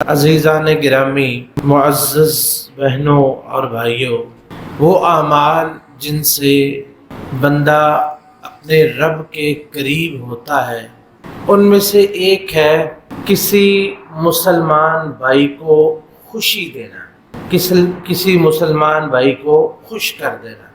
عزیزان گرامی، معزز بہنوں اور بھائیوں، وہ اعمال جن سے بندہ اپنے رب کے قریب ہوتا ہے ان میں سے ایک ہے کسی مسلمان بھائی کو خوشی دینا، کسی مسلمان بھائی کو خوش کر دینا۔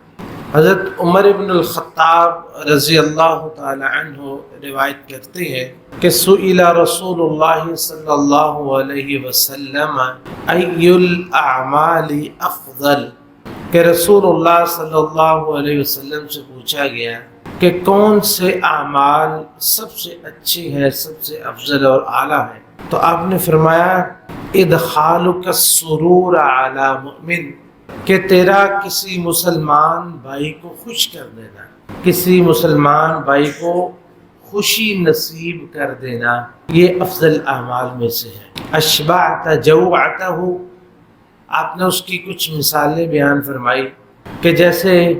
حضرت عمر بن الخطاب رضی اللہ تعالی عنہ روایت کرتے ہیں کہ سئل رسول اللہ صلی اللہ علیہ وسلم ای الاعمال افضل، کہ رسول اللہ صلی اللہ علیہ وسلم سے پوچھا گیا کہ کون سے اعمال سب سے اچھے ہیں، سب سے افضل اور اعلیٰ ہیں، تو آپ نے فرمایا ادخالک السرور علی مؤمن، کہ تیرا کسی مسلمان بھائی کو خوش کر دینا، کسی مسلمان بھائی کو خوشی نصیب کر دینا، یہ افضل اعمال میں سے ہے۔ اشبعت جوعتہ، آپ نے اس کی کچھ مثالیں بیان فرمائی کہ جیسے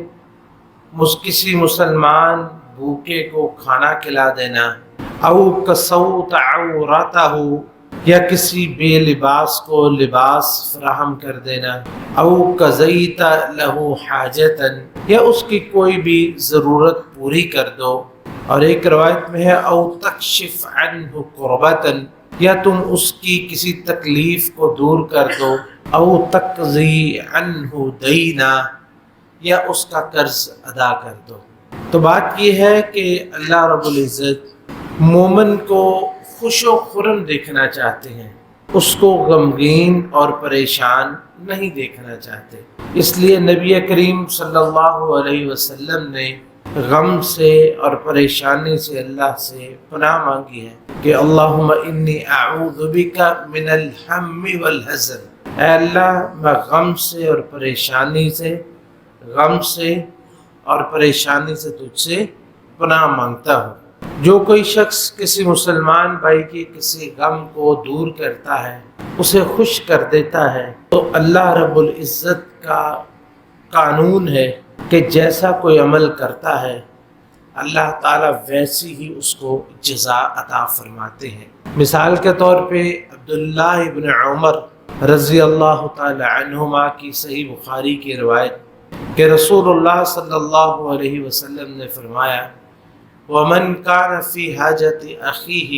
کسی مسلمان بھوکے کو کھانا کھلا دینا، او کسوت عورتہ، یا کسی بے لباس کو لباس فراہم کر دینا، او قضیت لہ حاجتا، یا اس کی کوئی بھی ضرورت پوری کر دو، اور ایک روایت میں ہے او تکشف عنہ کربتا، یا تم اس کی کسی تکلیف کو دور کر دو، او تقضی عنہ دینا، یا اس کا قرض ادا کر دو۔ تو بات یہ ہے کہ اللہ رب العزت مومن کو خوش و خرم دیکھنا چاہتے ہیں، اس کو غمگین اور پریشان نہیں دیکھنا چاہتے۔ اس لیے نبی کریم صلی اللہ علیہ وسلم نے غم سے اور پریشانی سے اللہ سے پناہ مانگی ہے کہ اللہم انی اعوذ بک من الہم والحزن، اے اللہ میں غم سے اور پریشانی سے تجھ سے پناہ مانگتا ہوں۔ جو کوئی شخص کسی مسلمان بھائی کی کسی غم کو دور کرتا ہے، اسے خوش کر دیتا ہے، تو اللہ رب العزت کا قانون ہے کہ جیسا کوئی عمل کرتا ہے اللہ تعالیٰ ویسی ہی اس کو جزا عطا فرماتے ہیں۔ مثال کے طور پہ عبداللہ ابن عمر رضی اللہ تعالی عنہما کی صحیح بخاری کی روایت کہ رسول اللہ صلی اللہ علیہ وسلم نے فرمایا وَمَنْ كَانَ فِي حَاجَةِ أَخِيهِ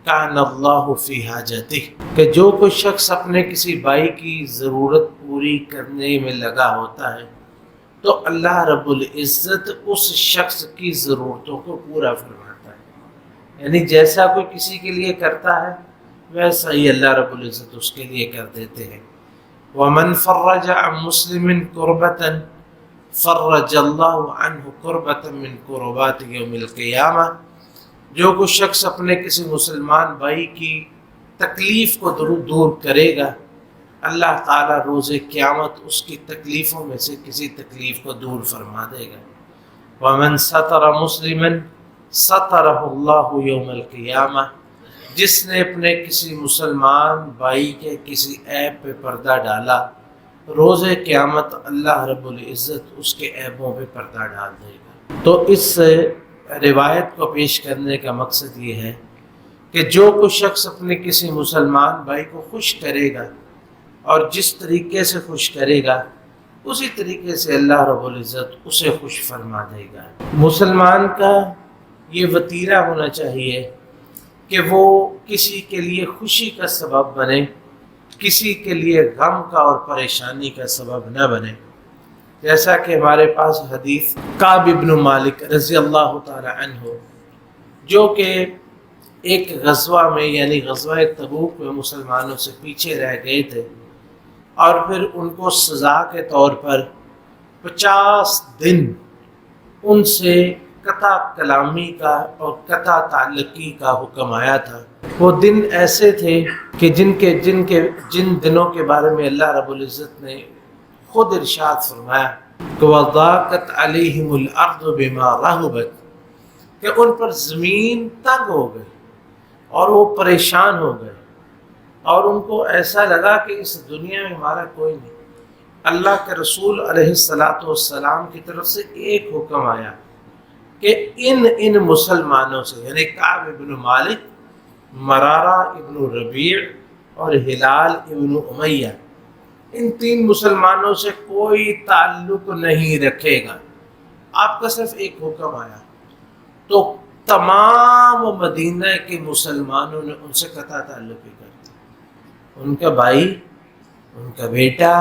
كَانَ اللَّهُ فِي حَاجَتِهِ، کہ جو کوئی شخص اپنے کسی بھائی کی ضرورت پوری کرنے میں لگا ہوتا ہے تو اللہ رب العزت اس شخص کی ضرورتوں کو پورا فرماتا ہے، یعنی جیسا کوئی کسی کے لیے کرتا ہے ویسا ہی اللہ رب العزت اس کے لیے کر دیتے ہیں۔ وَمَنْ فَرَّجَ عَنْ مُسْلِمٍ كُرْبَةً فرج اللہ عنہ کربۃ من کربات یوم القیامہ، جو کوئی شخص اپنے کسی مسلمان بھائی کی تکلیف کو دور کرے گا اللہ تعالیٰ روز قیامت اس کی تکلیفوں میں سے کسی تکلیف کو دور فرما دے گا۔ وَمَنْ سَتَرَ مُسْلِمًا سَتَرَهُ اللَّهُ يَوْمَ الْقِيَامَةِ، جس نے اپنے کسی مسلمان بھائی کے کسی عیب پہ پردہ ڈالا روز قیامت اللہ رب العزت اس کے عیبوں پہ پردہ ڈال دے گا۔ تو اس روایت کو پیش کرنے کا مقصد یہ ہے کہ جو کوئی شخص اپنے کسی مسلمان بھائی کو خوش کرے گا اور جس طریقے سے خوش کرے گا اسی طریقے سے اللہ رب العزت اسے خوش فرما دے گا۔ مسلمان کا یہ وتیرہ ہونا چاہیے کہ وہ کسی کے لیے خوشی کا سبب بنے، کسی کے لیے غم کا اور پریشانی کا سبب نہ بنے۔ جیسا کہ ہمارے پاس حدیث کعب بن مالک رضی اللہ تعالی عنہ، جو کہ ایک غزوہ میں یعنی غزوہ تبوک میں مسلمانوں سے پیچھے رہ گئے تھے اور پھر ان کو سزا کے طور پر 50 دن ان سے قطع کلامی کا اور قطع تعلقی کا حکم آیا تھا۔ وہ دن ایسے تھے کہ جن دنوں کے بارے میں اللہ رب العزت نے خود ارشاد فرمایا کہ وَضَاقَتْ عَلَيْهِمُ الْأَرْضُ بِمَا رَحُبَتْ، کہ ان پر زمین تنگ ہو گئی اور وہ پریشان ہو گئے اور ان کو ایسا لگا کہ اس دنیا میں ہمارا کوئی نہیں۔ اللہ کے رسول علیہ السلام کی طرف سے ایک حکم آیا کہ ان مسلمانوں سے یعنی کعب بن مالک، مرارہ ابن ربیع اور ہلال ابن امیہ، ان 3 مسلمانوں سے کوئی تعلق نہیں رکھے گا۔ آپ کا صرف ایک حکم آیا تو تمام مدینہ کے مسلمانوں نے ان سے قطع تعلق ہی کر دیا۔ ان کا بھائی، ان کا بیٹا،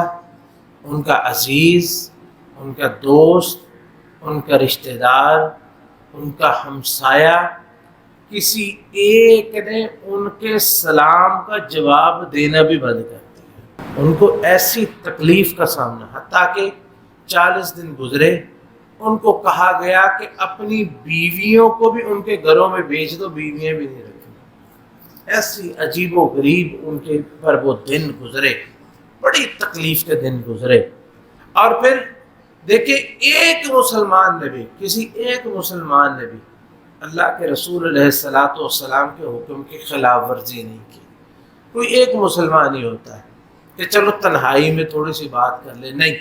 ان کا عزیز، ان کا دوست، ان کا رشتہ دار، ان کا ہمسایہ، کسی ایک نے ان کے سلام کا جواب دینا بھی بند کر دیا۔ ان کو ایسی تکلیف کا سامنا، حتیٰ کہ 40 دن گزرے، ان کو کہا گیا کہ اپنی بیویوں کو بھی ان کے گھروں میں بھیج دو، بیویاں بھی نہیں رکھیں۔ ایسی عجیب و غریب ان کے پر وہ دن گزرے، بڑی تکلیف کے دن گزرے۔ اور پھر دیکھیں، ایک مسلمان نے بھی، کسی ایک مسلمان نے بھی اللہ کے رسول علیہ السلام کے حکم کی خلاف ورزی نہیں کی۔ کوئی ایک مسلمان ہی ہوتا ہے کہ چلو تنہائی میں تھوڑی سی بات کر لے، نہیں،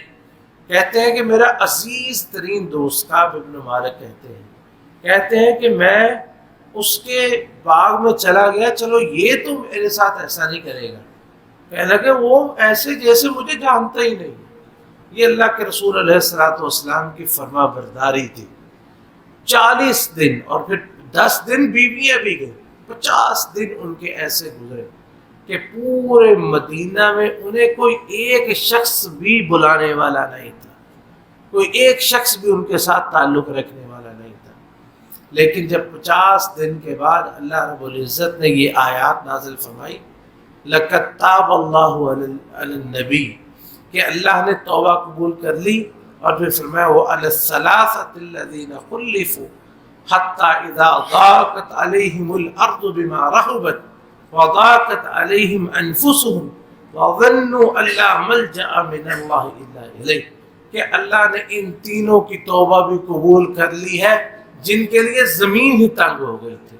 کہتے ہیں کہ میرا عزیز ترین دوست کعب ابن مالک کہتے ہیں کہ میں اس کے باغ میں چلا گیا، چلو یہ تو میرے ساتھ ایسا نہیں کرے گا، کہنے لگے وہ ایسے جیسے مجھے جانتا ہی نہیں۔ یہ اللہ کے رسول علیہ السلام کی فرما برداری تھی۔ 40 دن اور پھر 10 دن بیویاں بھی گئی، 50 دن ان کے ایسے گزرے کہ پورے مدینہ میں انہیں کوئی ایک شخص بھی بلانے والا نہیں تھا، کوئی ایک شخص بھی ان کے ساتھ تعلق رکھنے والا نہیں تھا۔ لیکن جب 50 دن کے بعد اللہ رب العزت نے یہ آیات نازل فرمائی، لَقَدْ تَابَ اللَّهُ عَلَى النَّبِيِّ، کہ اللہ نے توبہ قبول کر لی، اور پھر فرمایا وَعَلَى الثَّلَاثَةِ الَّذِينَ خُلِّفُوا حَتَّى إِذَا ضَاقَتْ عَلَيْهِمُ الْأَرْضُ بِمَا رَحُبَتْ وَضَاقَتْ عَلَيْهِمْ أَنفُسُهُمْ وَظَنُّوا أَن لَّا مَلْجَأَ مِنَ اللَّهِ إِلَّا إِلَيْهِ، کہ اللہ نے ان تینوں کی توبہ بھی قبول کر لی ہے جن کے لیے زمین ہی تنگ ہو گئی تھی۔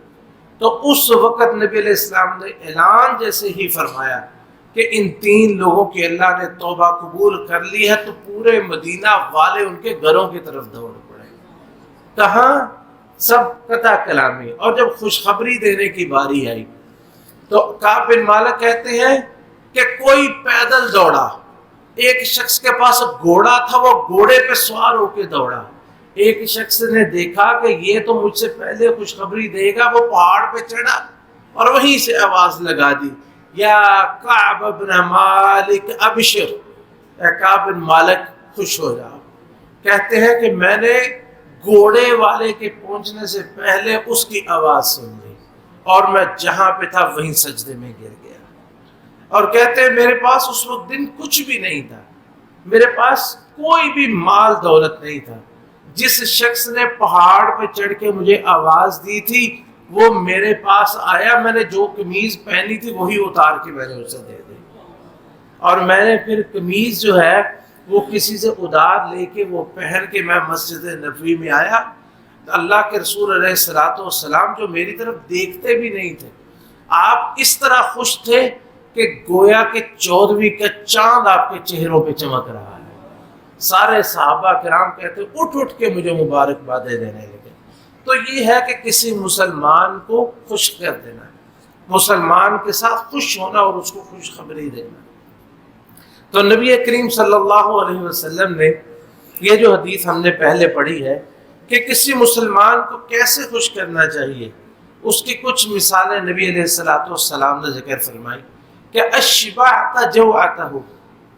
تو اس وقت نبی علیہ السلام نے اعلان جیسے ہی فرمایا کہ ان 3 لوگوں کی اللہ نے توبہ قبول کر لی ہے، تو پورے مدینہ والے ان کے گھروں کی طرف دوڑ پڑے۔ کہاں؟ سب قطع کلامی۔ اور جب خوشخبری دینے کی باری آئی تو کعب بن مالک کہتے ہیں کہ کوئی پیدل دوڑا، ایک شخص کے پاس گھوڑا تھا، وہ گھوڑے پہ سوار ہو کے دوڑا۔ ایک شخص نے دیکھا کہ یہ تو مجھ سے پہلے خوشخبری دے گا، وہ پہاڑ پہ چڑھا اور وہیں سے آواز لگا دی، یا کعب بن مالک ابشر، اے کعب بن مالک خوش ہو جاؤ۔ کہتے ہیں کہ میں نے گھوڑے والے کے پہنچنے سے پہلے اس کی آواز سن لی، اور میں جہاں پہ تھا وہیں سجدے میں گر گیا۔ اور کہتے ہیں میرے پاس اس وقت دن کچھ بھی نہیں تھا، میرے پاس کوئی بھی مال دولت نہیں تھا۔ جس شخص نے پہاڑ پہ چڑھ کے مجھے آواز دی تھی وہ میرے پاس آیا، میں نے جو قمیض پہنی تھی وہی اتار کے میں نے اسے دے دی، اور میں نے پھر قمیض جو ہے وہ کسی سے ادار لے کے وہ پہن کے میں مسجد نبوی میں آیا۔ اللہ کے رسول علیہ السلام جو میری طرف دیکھتے بھی نہیں تھے، آپ اس طرح خوش تھے کہ گویا کہ 14ویں کا چاند آپ کے چہروں پہ چمک رہا ہے۔ سارے صحابہ کرام کہتے اٹھ اٹھ کے مجھے مبارکبادیں دینے لگے۔ تو یہ ہے کہ کسی مسلمان کو خوش کر دینا، مسلمان کے ساتھ خوش ہونا اور اس کو خوشخبری دینا۔ تو نبی کریم صلی اللہ علیہ وسلم نے یہ جو حدیث ہم نے پہلے پڑھی ہے کہ کسی مسلمان کو کیسے خوش کرنا چاہیے، اس کی کچھ مثالیں نبی علیہ السلام نے ذکر فرمائی کہ اشبعت جوعتہ،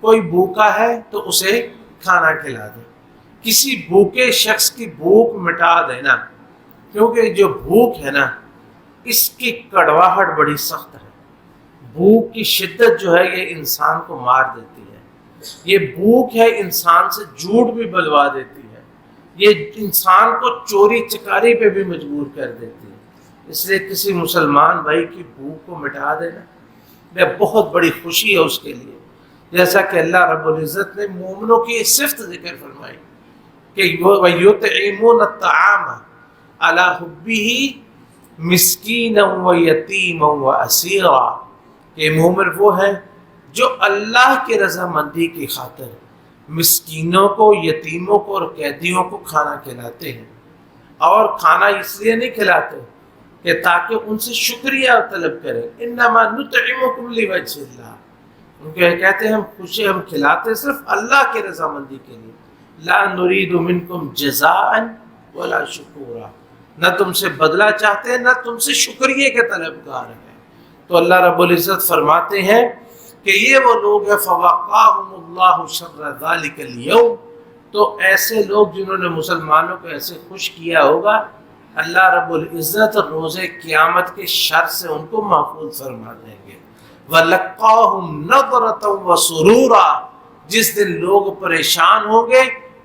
کوئی بھوکا ہے تو اسے کھانا کھلا دے، کسی بھوکے شخص کی بھوک مٹا دینا، کیونکہ جو بھوک ہے نا اس کی کڑواہٹ بڑی سخت ہے۔ بھوک کی شدت جو ہے یہ انسان کو مار دیتی ہے، یہ بھوک ہے انسان سے جھوٹ بھی بلوا دیتی ہے، یہ انسان کو چوری چکاری پہ بھی مجبور کر دیتی ہے۔ اس لیے کسی مسلمان بھائی کی بھوک کو مٹا دینا بہت بڑی خوشی ہے اس کے لیے، جیسا کہ اللہ رب العزت نے مومنوں کی صفت ذکر فرمائی کہ وَيُطْعِمُونَ الطَّعَامَ عَلَىٰ حُبِّهِ مِسْكِينًا وَيَتِيمًا وَأَسِيرًا، کہ مومن وہ ہے جو اللہ کی رضامندی کی خاطر مسکینوں کو، یتیموں کو اور قیدیوں کو کھانا کھلاتے ہیں۔ اور کھانا اس لیے نہیں کھلاتے کہ تاکہ ان سے شکریہ طلب کریں. انما نطعمکم لوجہ اللہ، ان کے کہتے ہیں ہم کھلاتے ہیں صرف اللہ کی رضامندی کے لیے. لا نرید منکم جزاء ولا شکورا، نہ تم سے بدلہ چاہتے ہیں نہ تم سے شکریہ کے طلبگار ہیں. تو اللہ رب العزت فرماتے ہیں کہ یہ وہ لوگ ہیں فوقاہم اللہ شر ذلک اليوم، تو ایسے لوگ جنہوں نے مسلمانوں کو ایسے خوش کیا ہوگا، اللہ رب العزت روز قیامت کے شر سے ان کو محفوظ فرما دیں گے. وَلَقَّاهُمْ نَضْرَةً وَسُرُورًا، جس دن لوگ پریشان ہوں گے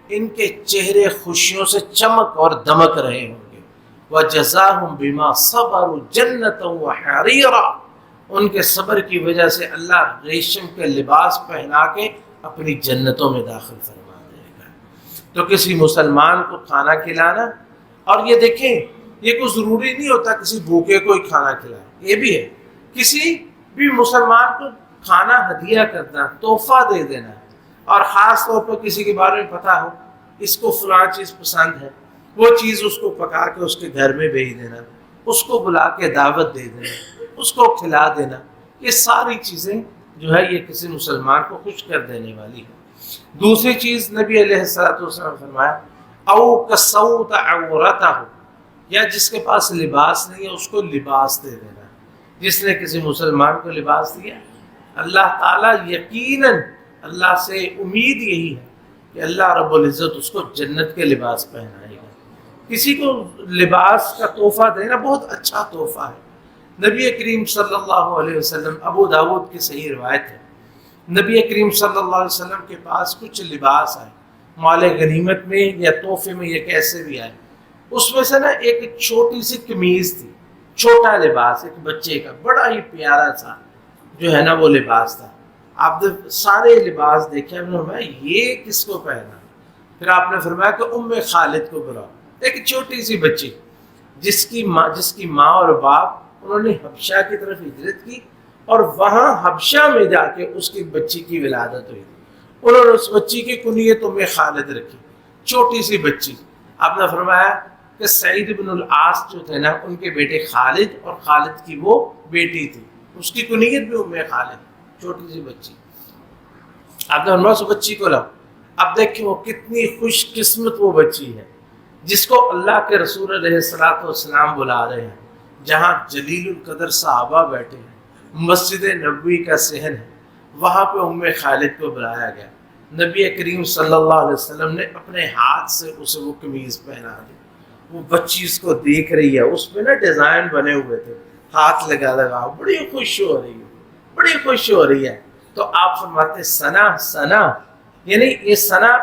ان کے چہرے خوشیوں سے چمک اور دمک رہے ہوں گے. وَجَزَاهُمْ بِمَا صَبَرُوا جَنَّةً وَحَرِيرًا، ان کے صبر کی وجہ سے اللہ ریشم کے لباس پہنا کے اپنی جنتوں میں داخل فرما دے گا. تو کسی مسلمان کو کھانا کھلانا، اور یہ دیکھیں یہ کوئی ضروری نہیں ہوتا کسی بھوکے کو ہی کھانا کھلائے، یہ بھی ہے کسی بھی مسلمان کو کھانا ہدیہ کرنا، تحفہ دے دینا، اور خاص طور پر کسی کے بارے میں پتہ ہو اس کو فلاں چیز پسند ہے، وہ چیز اس کو پکا کے اس کے گھر میں بھیج دینا، اس کو بلا کے دعوت دے دینا، اس کو کھلا دینا، یہ ساری چیزیں جو ہے یہ کسی مسلمان کو خوش کر دینے والی ہے. دوسری چیز نبی علیہ الصلوۃ والسلام نے فرمایا او کسوت عورتہ، یا جس کے پاس لباس نہیں ہے اس کو لباس دے دینا. جس نے کسی مسلمان کو لباس دیا، اللہ تعالیٰ یقیناً اللہ سے امید یہی ہے کہ اللہ رب العزت اس کو جنت کے لباس پہنائے گا. کسی کو لباس کا تحفہ دینا بہت اچھا تحفہ ہے. نبی کریم صلی اللہ علیہ وسلم، ابو داود کی صحیح روایت ہے، نبی کریم صلی اللہ علیہ وسلم کے پاس کچھ لباس آئے مال غنیمت میں یا تحفے میں، یہ کیسے بھی آئے. اس میں سے نا ایک چھوٹی سی قمیض تھی، چھوٹا لباس ایک بچے کا، بڑا ہی پیارا سا جو ہے نا وہ لباس تھا. آپ سارے لباس دیکھے، ہم نے فرمایا یہ کس کو پہنا؟ پھر آپ نے فرمایا کہ ام خالد کو بلاؤ. ایک چھوٹی سی بچی جس کی ماں اور باپ انہوں نے حبشہ کی طرف ہجرت کی، اور وہاں حبشہ میں جا کے اس کی بچی کی ولادت ہوئی. انہوں نے اس بچی کی کنیت ام خالد رکھی، چھوٹی سی بچی. آپ نے فرمایا کہ سعید بن العاص جو تھے نا ان کے بیٹے خالد، اور خالد کی وہ بیٹی تھی، اس کی کنیت بھی ام خالد، چھوٹی سی بچی. آپ نے فرمایا اس بچی کو لاؤ. اب دیکھیں وہ کتنی خوش قسمت وہ بچی ہے جس کو اللہ کے رسول علیہ الصلوۃ والسلام بلا رہے ہیں، جہاں جلیل القدر صحابہ بیٹھے ہیں، مسجد نبوی کا صحن ہے، وہاں پہ ام خالد کو بلایا گیا. نبی کریم صلی اللہ علیہ وسلم نے اپنے ہاتھ سے اسے وہ قمیض پہنا دی. وہ بچی اس کو دیکھ رہی ہے، اس پہ نا ڈیزائن بنے ہوئے تھے، ہاتھ لگا بڑی خوش ہو رہی ہے، بڑی خوش ہو رہی ہے. تو آپ فرماتے ثنا، یعنی یہ ثنا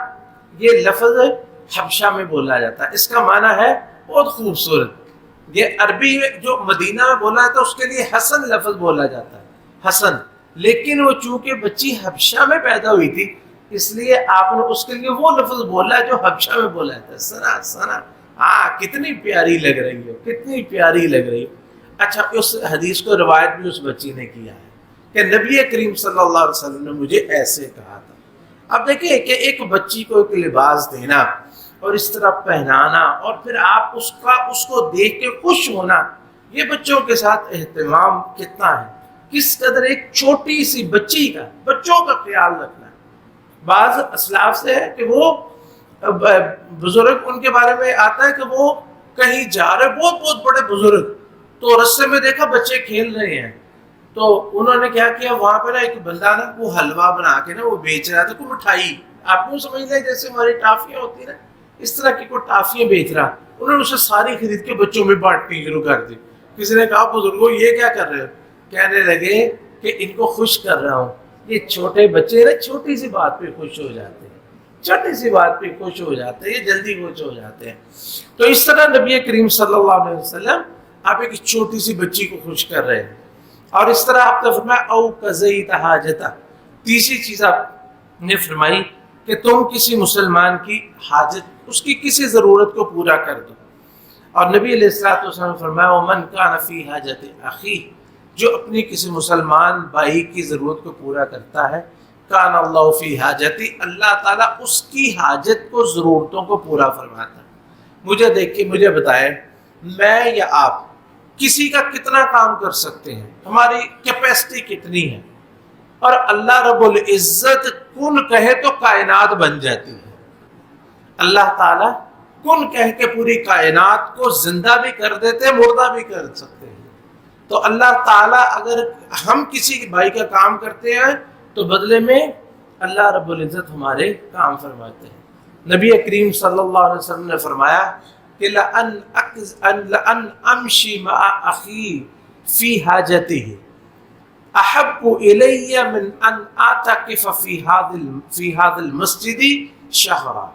یہ لفظ حبشہ میں بولا جاتا ہے، اس کا معنی ہے بہت خوبصورت. یہ عربی میں جو مدینہ میں بولا جاتا ہے اس کے لیے حسن لفظ بولا جاتا ہے، حسن. لیکن وہ چونکہ بچی حبشہ میں پیدا ہوئی تھی اس لیے آپ نے اس کے لیے وہ لفظ بولا جو حبشہ میں بولا جاتا ہے، ثنا. کتنی پیاری لگ رہی ہو، کتنی پیاری لگ رہی ہو. اچھا، اس حدیث کو روایت بھی اس بچی نے کیا ہے کہ نبی کریم صلی اللہ علیہ وسلم نے مجھے ایسے کہا تھا. اب دیکھیں کہ ایک بچی کو ایک لباس دینا اور اس طرح پہنانا، اور پھر آپ اس کو دیکھ کے خوش ہونا، یہ بچوں کے ساتھ اہتمام کتنا ہے، کس قدر ایک چھوٹی سی بچوں کا خیال رکھنا ہے. بعض اسلاف سے ہے کہ وہ بزرگ ان کے بارے میں آتا ہے کہ وہ کہیں جا رہے، بہت بڑے بزرگ، تو رستے میں دیکھا بچے کھیل رہے ہیں، تو انہوں نے کیا کیا، وہاں پہ نا ایک بندہ نا وہ حلوہ بنا کے نا وہ بیچ رہا تھا، کوئی مٹھائی، آپ کو سمجھ لیں جیسے ہماری ٹافیاں ہوتی ہیں نا اس طرح کی کوئی ٹافیاں بیچ رہا. انہوں نے اسے ساری خرید کے بچوں میں بانٹنی شروع کر دی. کسی نے کہا بزرگوں یہ کیا کر رہے ہو؟ کہنے لگے کہ ان کو خوش کر رہا ہوں. یہ چھوٹے بچے نا چھوٹی سی بات پہ خوش ہو جاتے ہیں، چھوٹی سی بات پہ خوش ہو جاتے ہیں، یہ جلدی خوش ہو جاتے ہیں. تو اس طرح نبی کریم صلی اللہ علیہ وسلم آپ ایک چھوٹی سی بچی کو خوش کر رہے ہیں. اور اس طرح آپ نے فرمایا او قضیت حاجتہ. تیسری چیز آپ نے فرمائی کہ تم کسی مسلمان کی حاجت، اس کی کسی ضرورت کو پورا کر دو. اور نبی علیہ الصلوۃ والسلام نے فرمایا ومن کان فی حاجت اخی، جو اپنی کسی مسلمان بھائی کی ضرورت کو پورا کرتا ہے، کان اللہ فی حاجتی، اللہ تعالیٰ اس کی حاجت کو، ضرورتوں کو پورا فرماتا ہے. مجھے دیکھ کے مجھے بتائیں، میں یا آپ کسی کا کتنا کام کر سکتے ہیں، ہماری کیپیسٹی کتنی ہے، اور اللہ رب العزت کن کہے تو کائنات بن جاتی ہے۔ اللہ تعالیٰ کن کہہ کے پوری کائنات کو زندہ بھی کر دیتے، مردہ بھی کر سکتے ہیں۔ تو اللہ تعالیٰ اگر ہم کسی بھائی کا کام کرتے ہیں تو بدلے میں اللہ رب العزت ہمارے کام فرماتے ہیں۔ نبی کریم صلی اللہ علیہ وسلم نے فرمایا کہ لَأَنْ أَمْشِي مَعَ أَخِي فِي حَاجَتِهِ احب الی من ان اعتکف فی هذا المسجد شہرا،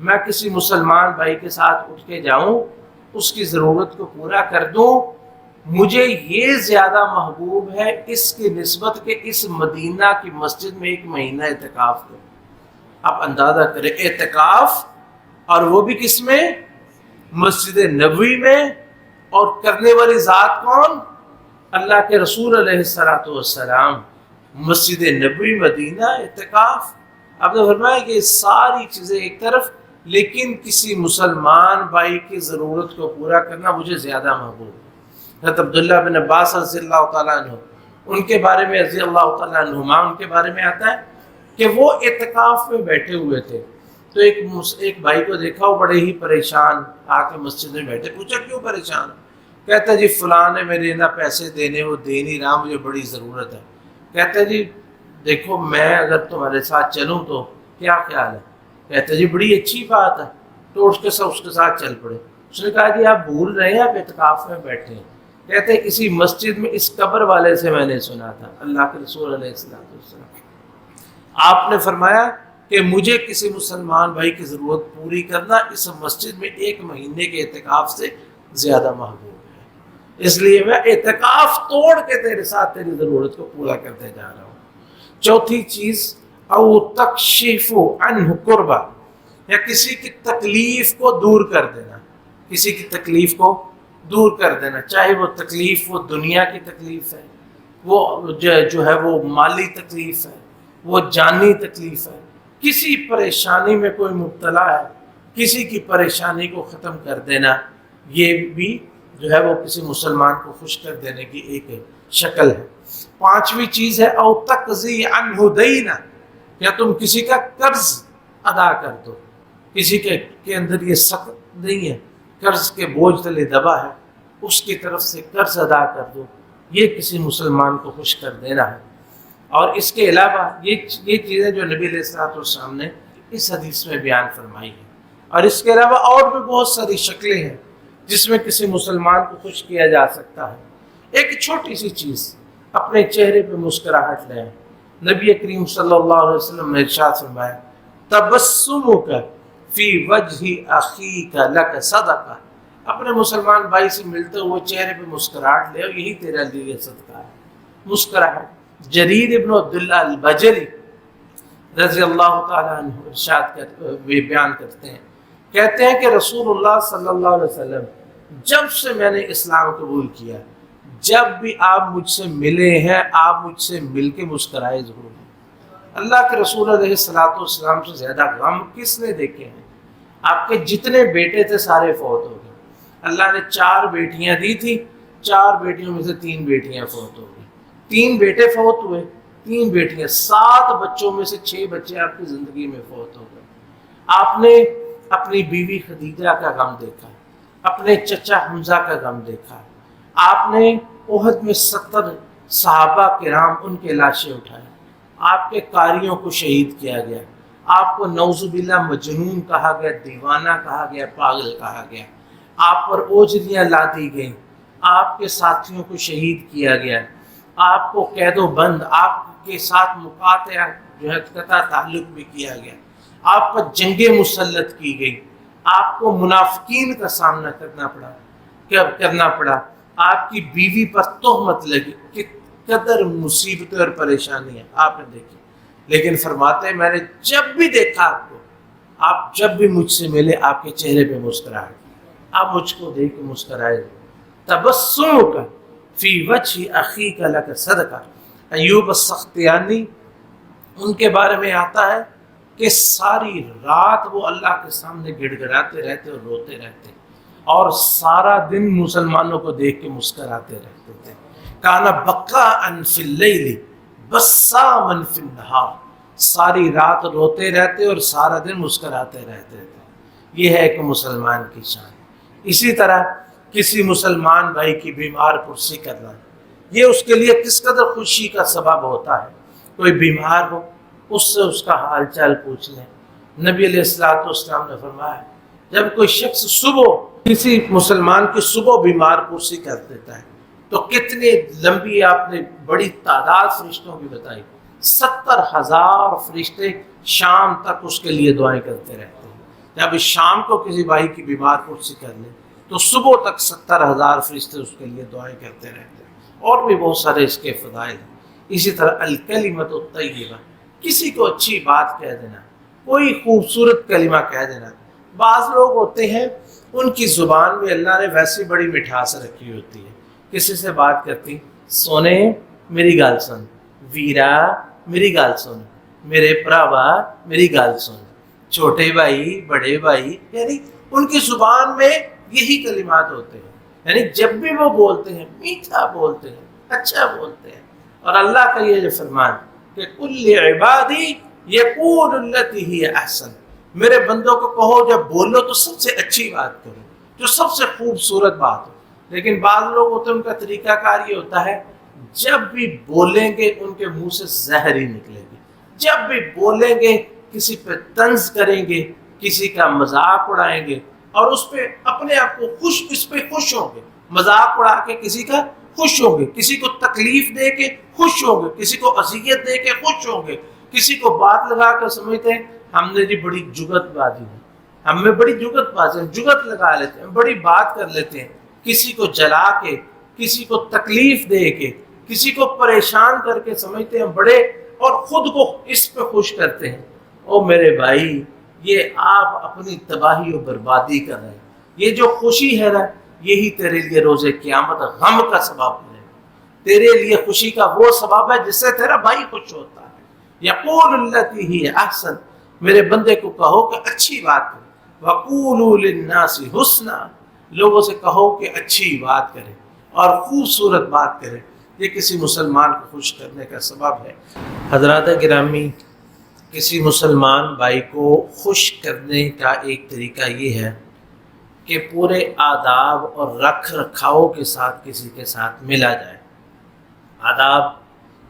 میں کسی مسلمان بھائی کے ساتھ اٹھ کے جاؤں، اس کی ضرورت کو پورا کر دوں، مجھے یہ زیادہ محبوب ہے اس کی نسبت کہ اس مدینہ کی مسجد میں 1 مہینہ اعتکاف کروں۔ آپ اندازہ کریں، اعتکاف، اور وہ بھی کس میں؟ مسجد نبوی میں، اور کرنے والی ذات کون؟ اللہ کے رسول علیہ السلام۔ مسجد نبوی، مدینہ، اعتکاف۔ آپ نے فرمایا کہ یہ ساری چیزیں ایک طرف، لیکن کسی مسلمان بھائی کی ضرورت کو پورا کرنا مجھے زیادہ محبوب ہے۔ حضرت عبداللہ بن عباس رضی اللہ تعالیٰ عنہ، ان کے بارے میں رضی اللہ تعالیٰ عنہما، ان کے بارے میں آتا ہے کہ وہ اعتکاف میں بیٹھے ہوئے تھے، تو ایک بھائی کو دیکھا، وہ بڑے ہی پریشان آ کے مسجد میں بیٹھے، پوچھا کیوں پریشان؟ کہتا ہے جی فلاں نے میرے نا پیسے دینے، وہ دے نہیں رہا، مجھے بڑی ضرورت ہے۔ کہتا ہے جی دیکھو میں اگر تمہارے ساتھ چلوں تو کیا خیال ہے؟ کہتا ہے جی بڑی اچھی بات ہے، تو اس کے ساتھ چل پڑے۔ اس نے کہا جی آپ بھول رہے ہیں، آپ اعتکاف میں بیٹھے ہیں۔ کہتے ہیں اسی مسجد میں اس قبر والے سے میں نے سنا تھا، اللہ کے رسول علیہ السلام، آپ نے فرمایا کہ مجھے کسی مسلمان بھائی کی ضرورت پوری کرنا اس مسجد میں 1 مہینے کے اعتکاف سے زیادہ محبوب ہے، اس لیے میں اعتکاف توڑ کے تیرے ساتھ تیری ضرورت کو پورا کرتے جا رہا ہوں۔ چوتھی چیز، او تکشف عنہ قربہ، یا کسی کی تکلیف کو دور کر دینا، کسی کی تکلیف کو دور کر دینا، چاہے وہ تکلیف وہ دنیا کی تکلیف ہے، وہ جو ہے وہ مالی تکلیف ہے، وہ جانی تکلیف ہے، کسی پریشانی میں کوئی مبتلا ہے، کسی کی پریشانی کو ختم کر دینا، یہ بھی جو ہے وہ کسی مسلمان کو خوش کر دینے کی ایک شکل ہے۔ 5ویں چیز ہے او تقضی عنہ دینا، یا تم کسی کا قرض ادا کر دو، کسی کے اندر یہ سخت نہیں ہے، قرض کے بوجھ تلے دبا ہے، اس کی طرف سے قرض ادا کر دو، یہ کسی مسلمان کو خوش کر دینا ہے۔ اور اس کے علاوہ یہ چیزیں جو نبی علیہ السلام نے اس حدیث میں بیان فرمائی ہیں، اور اس کے علاوہ اور بھی بہت ساری شکلیں ہیں جس میں کسی مسلمان کو خوش کیا جا سکتا ہے۔ ایک چھوٹی سی چیز، اپنے چہرے پہ مسکراہٹ لیں۔ نبی کریم صلی اللہ علیہ وسلم نے ارشاد فرمایا تبسمک فی وجہ اخیک لک صدقہ، اپنے مسلمان بھائی سے ملتے ہوئے چہرے پہ مسکراہٹ لے، یہی تیرا لیے صدقہ ہے، مسکراہٹ۔ جریر ابن عبداللہ البجلی رضی اللہ تعالیٰ عنہ ارشاد بیان کرتے ہیں، کہتے ہیں کہ رسول اللہ صلی اللہ علیہ وسلم جب سے میں نے اسلام قبول کیا، جب بھی آپ مجھ سے ملے ہیں، آپ مجھ سے مل کے مسکرائے ضرور ہیں۔ اللہ کے رسول علیہ السلام سے زیادہ غم کس نے دیکھے ہیں؟ آپ کے جتنے بیٹے تھے سارے فوت ہو گئے۔ اللہ نے 4 بیٹیاں دی تھی، 4 بیٹیوں میں سے 3 بیٹیاں فوت ہو گئی، 3 بیٹے فوت ہوئے، 3 بیٹیاں، 7 بچوں میں سے 6 بچے آپ کی زندگی میں فوت ہو گئے۔ آپ نے اپنی بیوی خدیجہ کا غم دیکھا، اپنے چچا حمزہ کا غم دیکھا، آپ نے احد میں 70 صحابہ کرام ان کے لاشیں اٹھائے، آپ کے قاریوں کو شہید کیا گیا، آپ کو نعوذ باللہ مجنون کہا گیا، دیوانہ کہا گیا، پاگل کہا گیا، آپ پر اوجریاں لا دی گئیں، آپ کے ساتھیوں کو شہید کیا گیا، آپ کو قید و بند، آپ کے ساتھ مقاطعہ جو ہے قطع تعلق بھی کیا گیا، آپ پر جنگیں مسلط کی گئی، آپ کو منافقین کا سامنا کرنا پڑا، آپ کی بیوی پر تہمت لگی، کہ قدر مصیبتیں اور پریشانیاں آپ نے دیکھی، لیکن فرماتے ہیں میں نے جب بھی دیکھا آپ کو، آپ جب بھی مجھ سے ملے آپ کے چہرے پہ مسکراہٹ، آپ مجھ کو دیکھ کے مسکرائے۔ تبسمک فی وجہ اخیک لک صدقہ، ایوب السختیانی، ان کے بارے میں آتا ہے کہ ساری رات وہ اللہ کے سامنے گڑ گڑاتے رہتے اور روتے رہتے، اور سارا دن مسلمانوں کو دیکھ کے مسکراتے رہتے تھے. کانا بقاء فی اللیل بساما فی النہار، ساری رات روتے رہتے اور سارا دن مسکراتے رہتے تھے. یہ ہے ایک مسلمان کی شان. اسی طرح کسی مسلمان بھائی کی بیمار پرسی کرنا، یہ اس کے لیے کس قدر خوشی کا سبب ہوتا ہے. کوئی بیمار ہو، اس سے اس کا حال چال پوچھ لیں. نبی علیہ الصلوۃ والسلام نے فرمایا جب کوئی شخص صبح کسی مسلمان کی صبح بیمار پرسی کر دیتا ہے تو کتنی لمبی آپ نے بڑی تعداد فرشتوں کی بتائی، 70,000 فرشتے شام تک اس کے لیے دعائیں کرتے رہتے ہیں. جب شام کو کسی بھائی کی بیمار پرسی کر لیں تو صبح تک 70,000 فرشتے اس کے لیے دعائیں کرتے رہتے ہیں. اور بھی بہت سارے اس کے فضائل ہیں. اسی طرح الکلمۃ الطیبہ، کسی کو اچھی بات کہہ دینا، کوئی خوبصورت کلمہ کہہ دینا. بعض لوگ ہوتے ہیں ان کی زبان میں اللہ نے ویسی بڑی مٹھاس رکھی ہوتی ہے، کسی سے بات کرتی، سونے میری گال سن، ویرا میری گال سن، میرے پراوا میری گال سن، چھوٹے بھائی بڑے بھائی، یعنی ان کی زبان میں یہی کلمات ہوتے ہیں. یعنی جب بھی وہ بولتے ہیں میٹھا بولتے ہیں، اچھا بولتے ہیں. اور اللہ کا یہ جو فرمان کہ کل عبادی یقول التی ہی احسن، میرے بندوں کو کہو جب بولو تو سب سے اچھی بات کرو، جو سب سے خوبصورت بات ہو. لیکن بعض لوگ ہوتے ہیں ان کا طریقہ کار یہ ہوتا ہے جب بھی بولیں گے ان کے منہ سے زہر ہی نکلے گی. جب بھی بولیں گے کسی پہ طنز کریں گے، کسی کا مذاق اڑائیں گے اور اس پہ اپنے آپ کو اس پہ خوش ہوں گے. مذاق اڑا کے کسی کا خوش ہوں گے، کسی کو تکلیف دے کے خوش ہوں گے، کسی کو اذیت دے کے خوش ہوں گے، کسی کو بات لگا کر سمجھتے ہیں ہم نے جی بڑی جگت بازی ہے، ہم میں بڑی جگت بازی ہے، جگت لگا لیتے ہیں، بڑی بات کر لیتے ہیں. کسی کو جلا کے، کسی کو تکلیف دے کے، کسی کو پریشان کر کے سمجھتے ہیں بڑے، اور خود کو اس پہ خوش کرتے ہیں. او میرے بھائی، یہ آپ اپنی تباہی و بربادی کر رہے ہیں. یہ جو خوشی ہے نا، یہی تیرے لیے روز قیامت غم کا سبب ہے. تیرے لیے خوشی کا وہ سبب ہے جس سے تیرا بھائی خوش ہوتا ہے. یقول التی ہی احسن، میرے بندے کو کہو کہ اچھی بات کرے. وقولوا للناس حسنا، لوگوں سے کہو کہ اچھی بات کرے اور خوبصورت بات کرے. یہ کسی مسلمان کو خوش کرنے کا سبب ہے. حضرات گرامی، کسی مسلمان بھائی کو خوش کرنے کا ایک طریقہ یہ ہے کہ پورے آداب اور رکھ رکھاؤ کے ساتھ کسی کے ساتھ ملا جائے. آداب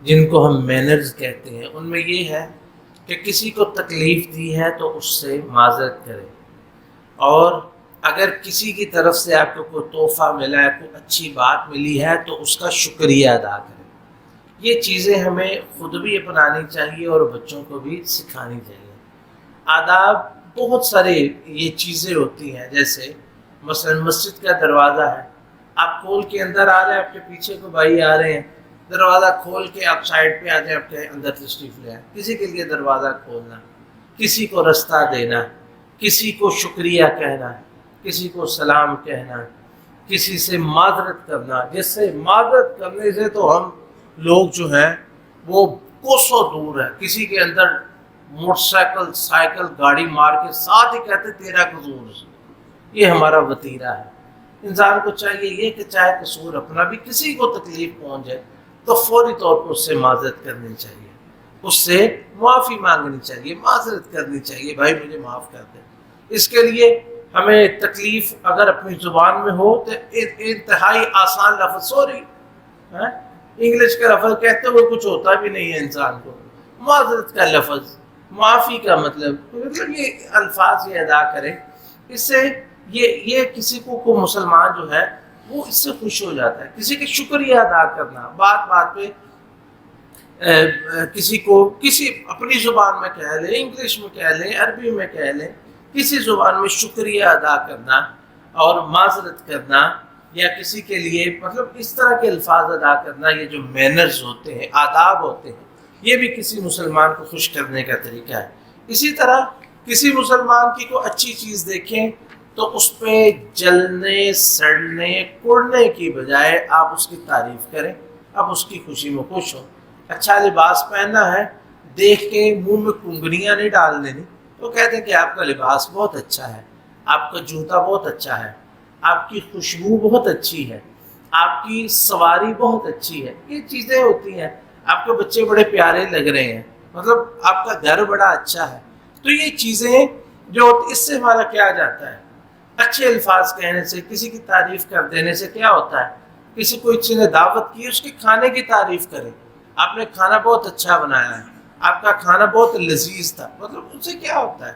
جن کو ہم مینرز کہتے ہیں، ان میں یہ ہے کہ کسی کو تکلیف دی ہے تو اس سے معذرت کرے، اور اگر کسی کی طرف سے آپ کو کوئی تحفہ ملا ہے، کوئی اچھی بات ملی ہے تو اس کا شکریہ ادا کریں. یہ چیزیں ہمیں خود بھی اپنانی چاہیے اور بچوں کو بھی سکھانی چاہیے. آداب بہت سارے یہ چیزیں ہوتی ہیں، جیسے مثلا مسجد کا دروازہ ہے، آپ کھول کے اندر آ رہے ہیں، آپ کے پیچھے کو بھائی آ رہے ہیں، دروازہ کھول کے آپ سائڈ پہ آ جائیں، آپ کے اندر تشریف لے آئیں. کسی کے لیے دروازہ کھولنا، کسی کو رستہ دینا، کسی کو شکریہ کہنا، کسی کو سلام کہنا، کسی سے معذرت کرنا. جس سے معذرت کرنے سے تو ہم لوگ جو ہیں وہ کوسوں دور ہیں. کسی کے اندر موٹر سائیکل سائیکل گاڑی مار کے ساتھ ہی کہتے تیرا قصور. یہ ہمارا وتیرہ ہے. انسان کو چاہیے یہ کہ چاہے قصور اپنا بھی، کسی کو تکلیف پہنچ جائے تو فوری طور پر اس سے معذرت کرنی چاہیے، اس سے معافی مانگنی چاہیے، معذرت کرنی چاہیے، بھائی مجھے معاف کر دیں. اس کے لیے ہمیں تکلیف اگر اپنی زبان میں ہو تو انتہائی آسان لفظ، سوری انگلش کا لفظ کہتے ہوئے کچھ ہوتا بھی نہیں ہے انسان کو. معذرت کا لفظ، معافی کا مطلب یہ الفاظ یہ ادا کریں. اس سے یہ کسی کو مسلمان جو ہے وہ اس سے خوش ہو جاتا ہے. کسی کے شکریہ ادا کرنا، بات بات پہ کسی اپنی زبان میں کہہ لیں، انگلش میں کہہ لیں، عربی میں کہہ لیں، کسی زبان میں شکریہ ادا کرنا اور معذرت کرنا، یا کسی کے لیے مطلب اس طرح کے الفاظ ادا کرنا، یہ جو مینرز ہوتے ہیں، آداب ہوتے ہیں، یہ بھی کسی مسلمان کو خوش کرنے کا طریقہ ہے. اسی طرح کسی مسلمان کی کوئی اچھی چیز دیکھیں تو اس پہ جلنے سڑنے کڑنے کی بجائے آپ اس کی تعریف کریں، آپ اس کی خوشی میں خوش ہوں. اچھا لباس پہننا ہے، دیکھ کے منہ میں کنگنیاں نہیں ڈال دینی. وہ کہتے ہیں کہ آپ کا لباس بہت اچھا ہے، آپ کا جوتا بہت اچھا ہے، آپ کی خوشبو بہت اچھی ہے، آپ کی سواری بہت اچھی ہے، یہ چیزیں ہوتی ہیں، آپ کے بچے بڑے پیارے لگ رہے ہیں، مطلب آپ کا گھر بڑا اچھا ہے. تو یہ چیزیں جو اس سے ہمارا کیا جاتا ہے، اچھے الفاظ کہنے سے، کسی کی تعریف کر دینے سے کیا ہوتا ہے، کسی کو کسی نے دعوت کی اس کے کھانے کی تعریف کرے، آپ نے کھانا بہت اچھا بنایا ہے، آپ کا کھانا بہت لذیذ تھا، مطلب اس سے کیا ہوتا ہے،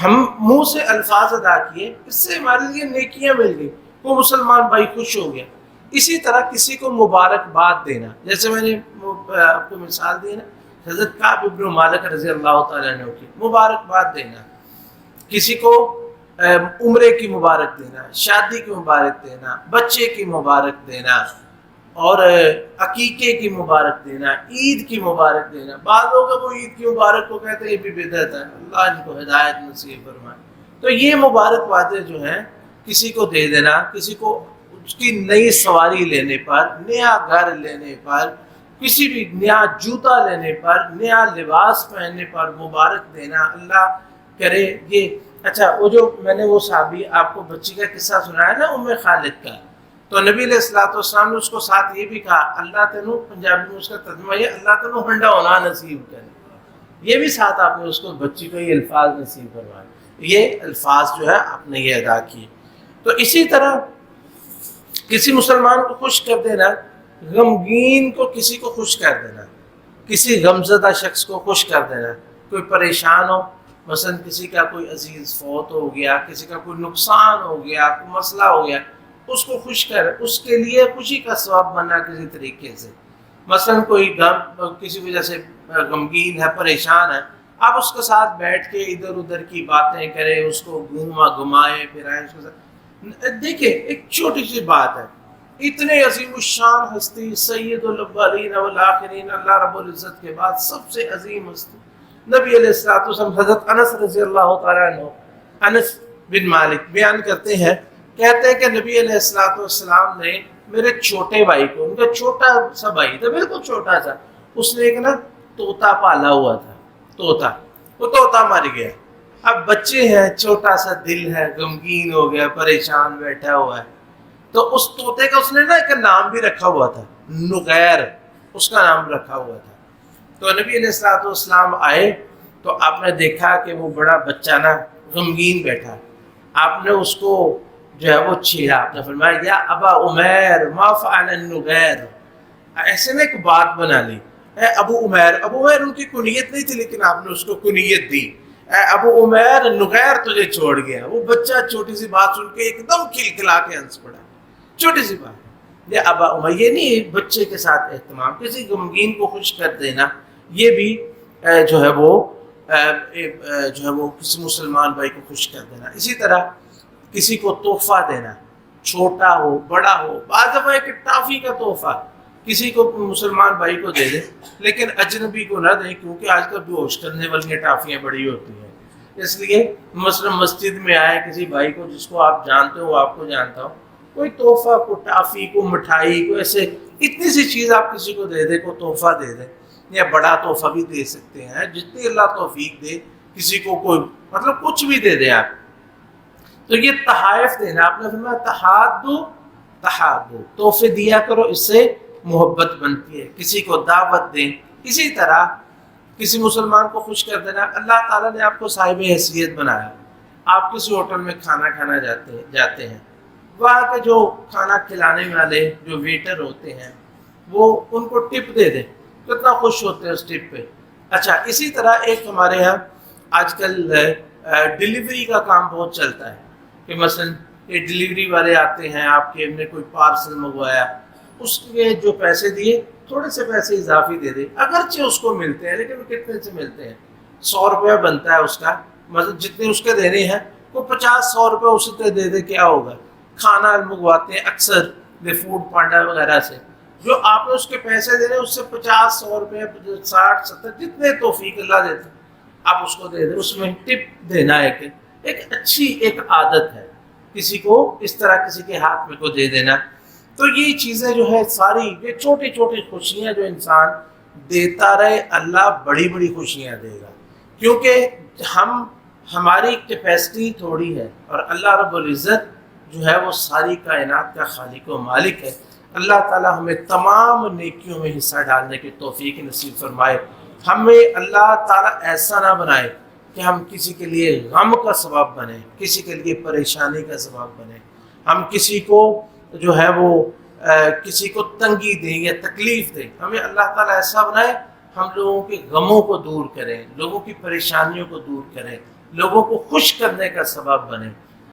ہم منہ سے الفاظ ادا کیے، اس سے ہمارے لیے نیکیاں مل گئی، وہ مسلمان بھائی خوش ہو گیا. اسی طرح کسی کو مبارکباد دینا، جیسے میں نے آپ کو مثال دی نا حضرت کعب ابن مالک رضی اللہ تعالیٰ عنہ کی، مبارکباد دینا، کسی کو عمرے کی مبارک دینا، شادی کی مبارک دینا، بچے کی مبارک دینا، اور عقیقے کی مبارک دینا، عید کی مبارک دینا. بعض لوگ وہ عید کی مبارک کو کہتے ہیں یہ بھی بدعت ہے، اللہ ان کو ہدایت نصیب فرمائے. تو یہ مبارک باتیں جو ہیں کسی کو دے دینا، کسی کو اس کی نئی سواری لینے پر، نیا گھر لینے پر، کسی بھی نیا جوتا لینے پر، نیا لباس پہننے پر مبارک دینا، اللہ کرے یہ. اچھا، وہ جو میں نے وہ صحابی آپ کو بچی کا قصہ سنایا نا ام خالد کا، تو نبی علیہ الصلوۃ والسلام نے اس کو ساتھ یہ بھی کہا، اللہ تینوں، پنجابی میں اس کا ترجمہ یہ، اللہ تینوں ہنڈا ہونا نصیب کرے. یہ بھی ساتھ آپ نے اس کو بچی کو یہ الفاظ نصیب کروائے، یہ الفاظ جو ہے آپ نے یہ ادا کیے. تو اسی طرح کسی مسلمان کو خوش کر دینا، غمگین کو کسی کو خوش کر دینا، کسی غمزدہ شخص کو خوش کر دینا، کوئی پریشان ہو، مثلا کسی کا کوئی عزیز فوت ہو گیا، کسی کا کوئی نقصان ہو گیا، کوئی مسئلہ ہو گیا، اس کو خوش کر، اس کے لیے خوشی کا سبب بننا کسی طریقے سے. مثلا کوئی غم، کسی وجہ سے غمگین ہے، پریشان ہے، آپ اس کے ساتھ بیٹھ کے ادھر ادھر کی باتیں کریں، اس کو گھمائیں پھرائیں اس کے ساتھ. دیکھیں ایک چھوٹی سی بات ہے، اتنے عظیم الشان ہستی، سید الاولین والآخرین، اللہ رب العزت کے بعد سب سے عظیم ہستی نبی علیہ الصلوۃ والسلام، حضرت انس رضی اللہ تعالیٰ عنہ، انس بن مالک بیان کرتے ہیں، کہتے ہیں کہ نبی علیہ الصلوۃ والسلام نے میرے چھوٹے بھائی کو، ان کا چھوٹا سا بھائی تھا، بالکل چھوٹا سا، اس نے ایک نا طوطا پالا ہوا تھا، طوطا، وہ طوطا مر گیا. اب بچے ہیں، چھوٹا سا دل ہے، غمگین ہو گیا، پریشان بیٹھا ہوا ہے، تو اس طوطے کا اس نے نا ایک نام بھی رکھا ہوا تھا، نغیر، اس کا نام رکھا ہوا تھا. تو نبی علیہ الصلوۃ والسلام آئے تو آپ نے دیکھا کہ وہ بڑا بچہ نا غمگین بیٹھا، آپ نے اس کو جو ہے وہ چھیڑا، آپ نے فرمایا یا ابا عمیر ما فعل النغیر، ایسے نے ایک بات بنا لی، اے ابو عمیر، ابو عمیر ان کی کنیت نہیں تھی لیکن آپ نے اس کو کنیت دی، اے ابو عمیر نغیر تجھے چھوڑ گیا. وہ بچہ چھوٹی سی بات سن کے ایک دم کھلکھلا کے ہنس پڑا، چھوٹی سی بات. یہ ابا عمر، یہ نہیں بچے کے ساتھ اہتمام، کسی غمگین کو خوش کر دینا، یہ بھی جو ہے وہ کسی مسلمان بھائی کو خوش کر دینا. اسی طرح کسی کو تحفہ دینا، چھوٹا ہو بڑا ہو، بعض دفعہ ایک ٹافی کا تحفہ کسی کو مسلمان بھائی کو دے دیں، لیکن اجنبی کو نہ دیں، کیونکہ آج کل بے ہوش کرنے والی ٹافیاں بڑی ہوتی ہیں. اس لیے مثلا مسجد میں آئے کسی بھائی کو جس کو آپ جانتے ہو، وہ آپ کو جانتا ہو، کوئی تحفہ، کوئی ٹافی، کوئی مٹھائی، کوئی ایسے اتنی سی چیز آپ کسی کو دے دیں، کوئی تحفہ دے دیں، یا بڑا تحفہ بھی دے سکتے ہیں، جتنی اللہ توفیق دے، کسی کو کوئی مطلب کچھ بھی دے دیں آپ. تو یہ تحائف دینا، آپ نے فرمایا تحادو، تحفے دیا کرو، اس سے محبت بنتی ہے. کسی کو دعوت دیں. اسی طرح کسی مسلمان کو خوش کر دینا، اللہ تعالیٰ نے آپ کو صاحب حیثیت بنایا، آپ کسی ہوٹل میں کھانا کھانا جاتے ہیں، وہاں کے جو کھانا کھلانے والے جو ویٹر ہوتے ہیں وہ ان کو ٹپ دے دیں، کتنا خوش ہوتے ہیں اس ٹپ پہ. اچھا، اسی طرح ایک ہمارے ہاں آج کل ڈیلیوری کا کام بہت چلتا ہے، کہ مثلا یہ ڈیلیوری والے آتے ہیں، آپ کے نے کوئی پارسل منگوایا، اس کے جو پیسے دیے تھوڑے سے پیسے اضافی دے دے، اگرچہ اس کو ملتے ہیں لیکن کتنے سے ملتے ہیں، 100 روپیہ بنتا ہے اس کا، مطلب جتنے اس کے دینے ہیں وہ 50-100 روپے اس سے دے دے، کیا ہوگا. کھانا منگواتے ہیں اکثر فوڈ پانڈا وغیرہ سے، جو آپ نے اس کے پیسے دینے اس سے 50-100 روپے، 60-70 جتنے توفیق اللہ دیتے آپ اس کو دے دیں. اس میں ٹپ دینا ایک اچھی ایک عادت ہے، کسی کو اس طرح کسی کے ہاتھ میں کو دے دینا. تو یہ چیزیں جو ہے ساری، یہ چھوٹی چھوٹی خوشیاں جو انسان دیتا رہے، اللہ بڑی بڑی خوشیاں دے گا، کیونکہ ہماری کیپیسٹی تھوڑی ہے اور اللہ رب العزت جو ہے وہ ساری کائنات کا خالق و مالک ہے۔ اللہ تعالی ہمیں تمام نیکیوں میں حصہ ڈالنے کی توفیق نصیب فرمائے۔ ہمیں اللہ تعالی ایسا نہ بنائے کہ ہم کسی کے لیے غم کا سبب بنے، کسی کے لیے پریشانی کا سبب بنے، ہم کسی کو جو ہے وہ کسی کو تنگی دیں یا تکلیف دیں۔ ہمیں اللہ تعالیٰ ایسا بنائے ہم لوگوں کے غموں کو دور کریں، لوگوں کی پریشانیوں کو دور کریں، لوگوں کو خوش کرنے کا سبب بنے۔